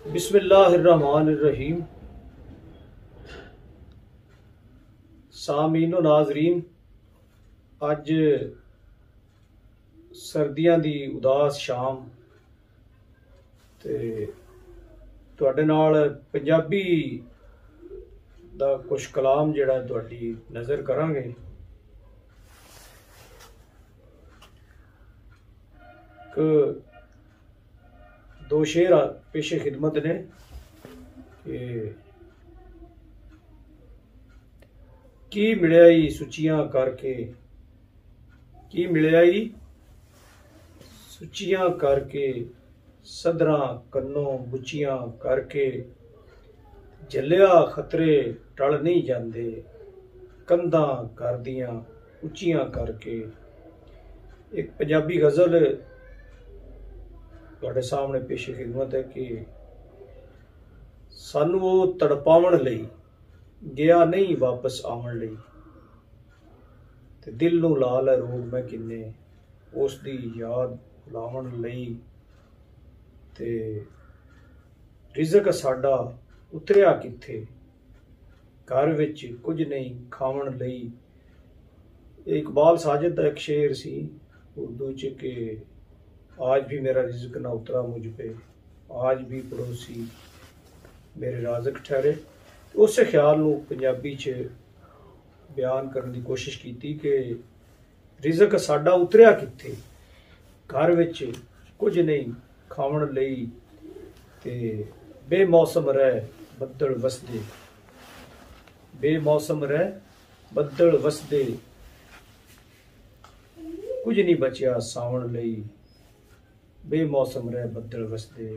बिस्मिल्लाहिर्रहमानिर्रहीम। सामीनो नाजरीन, अज सर्दियां दी उदास शाम ते तुहाडे नाल पंजाबी दा कुछ कलाम जिहड़ा तुहाडी नज़र करांगे। दो शेर पेशे खिदमत ने की मिलियाई सुचियां करके, की मिलियाई सुचियां करके, सदरां कन्नों बुचियां करके, झल्लिया खतरे टल नहीं जांदे, कंधां कर दियां उच्चियां करके। एक पंजाबी गज़ल तुहाडे सामने पेशे खिदमत है कि सानू वो तड़पावन लई गया नहीं वापस आवन लई, ते दिल नू ला लै रोग मैं किन्ने उस दी याद भुलावन लई। ते रिज़क साडा उतरिया किथे, घर विच कुछ नहीं खावन लई। इकबाल साजिद दा एक शेर सी उर्दू च कि आज भी मेरा रिज़्क ना उतरा मुझ पे, आज भी पड़ोसी मेरे राज़क ठहरे। उस ख्याल नू पंजाबी च बयान करने की कोशिश की कि रिज़क साडा उतरिया किथे, घर विच कुछ नहीं खावन लई, ते बेमौसम रह बदल वसदे, बेमौसम रह बदल वसदे, कुछ नहीं बचिया सावन लई। बेमौसम रह बदल वसदे,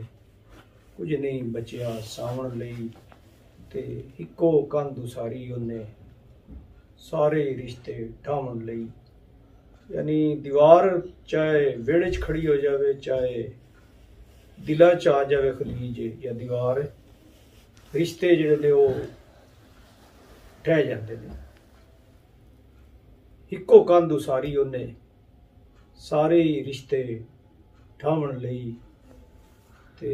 कुछ नहीं बचिया सावन लई। ते इक्को कंध उसारी उन्ने सारे रिश्ते ढावन लई। यानी दीवार चाहे वेड़े च खड़ी हो जाए, चाहे दिला च आ जाए खलीज या दीवार, रिश्ते जिहड़े ने वो ढह जाते हैं। इक्को कंध उसारी उन्ने सारे रिश्ते ढावन लई, ते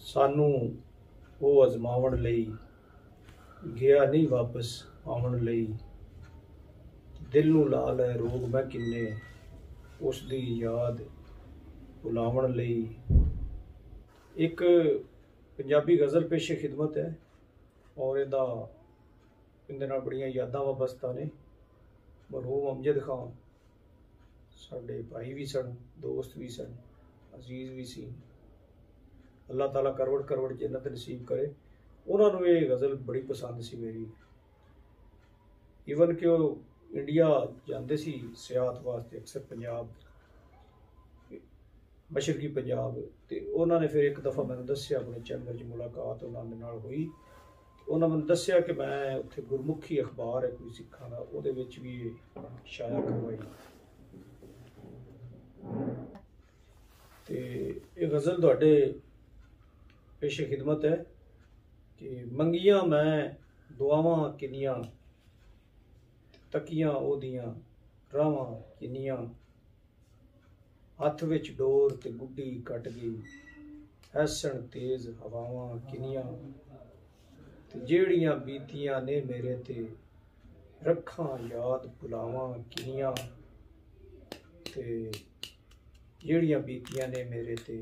सानू वो अजमावन लई गया नहीं वापस आवन लई। दिल नू ला लै रोग मैं किन्ने उस दी याद भुलावन लई। एक पंजाबी गज़ल पेशे खिदमत है और इहदे नाल बड़ियां यादां वाबस्ता ने। मरहूम अमजद खान साडे भाई भी सन, दोस्त भी सन, अजीज भी सी। अल्लाह ताला करवड़ करवड़ जन्नत नसीब करे। उन्होंने ये गज़ल बड़ी पसंद सी मेरी। ईवन कि वो इंडिया जाते सी सियाहत वास्ते अक्सर पंजाब, मशरकी पंजाब, तो उन्होंने फिर एक दफ़ा मैंने दसिया अपने चैनल च मुलाकात उन्होंने नाल हुई। उन्होंने मैंने दसिया कि मैं उत्थे गुरमुखी अखबार है कोई सिखां दा, उहदे विच भी शाया करवाई। ते ये गज़ल तुहाडे पेशे खिदमत है कि मंगियां मैं दुआवां किनियां, तकियां ओदियां रावां किनियां, हथ विच डोर ते गुड्डी कट गई, ऐसन तेज हवावां किनियां, ते जेड़ियां बीतियां ने मेरे ते रखां याद भुलावां किनियां, ते जेड़ियां बीतियां ने मेरे ते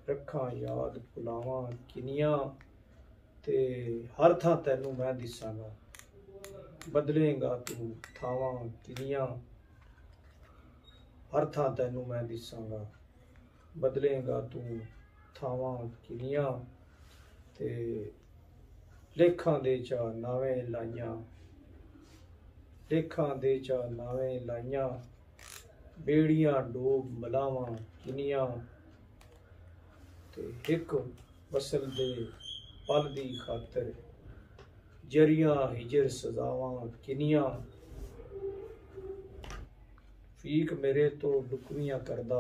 रखां याद भुलावां किनियां। ते हर थां तैनू मैं दिसांगा, बदलेगा तू थावां किनियां, हर थां तैनू मैं दिसांगा, बदलेगा तू थावां किनियां। ते लेखां दे चा नावें लाइयां, लेखां दे चा नावें लाइयां, बेड़ियां डोब मलावां किनियां, ते एक वसल दे पल दी खातर जरियां हिजर सजावां किनियां। फीक मेरे तो लुकवियां करदा,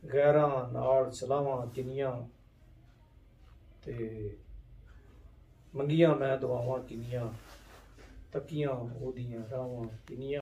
गैरां नाल सलावां किनियां, ते मंगियां मैं दुआवां किनियां, तकियां ओदियां रावां किनियां।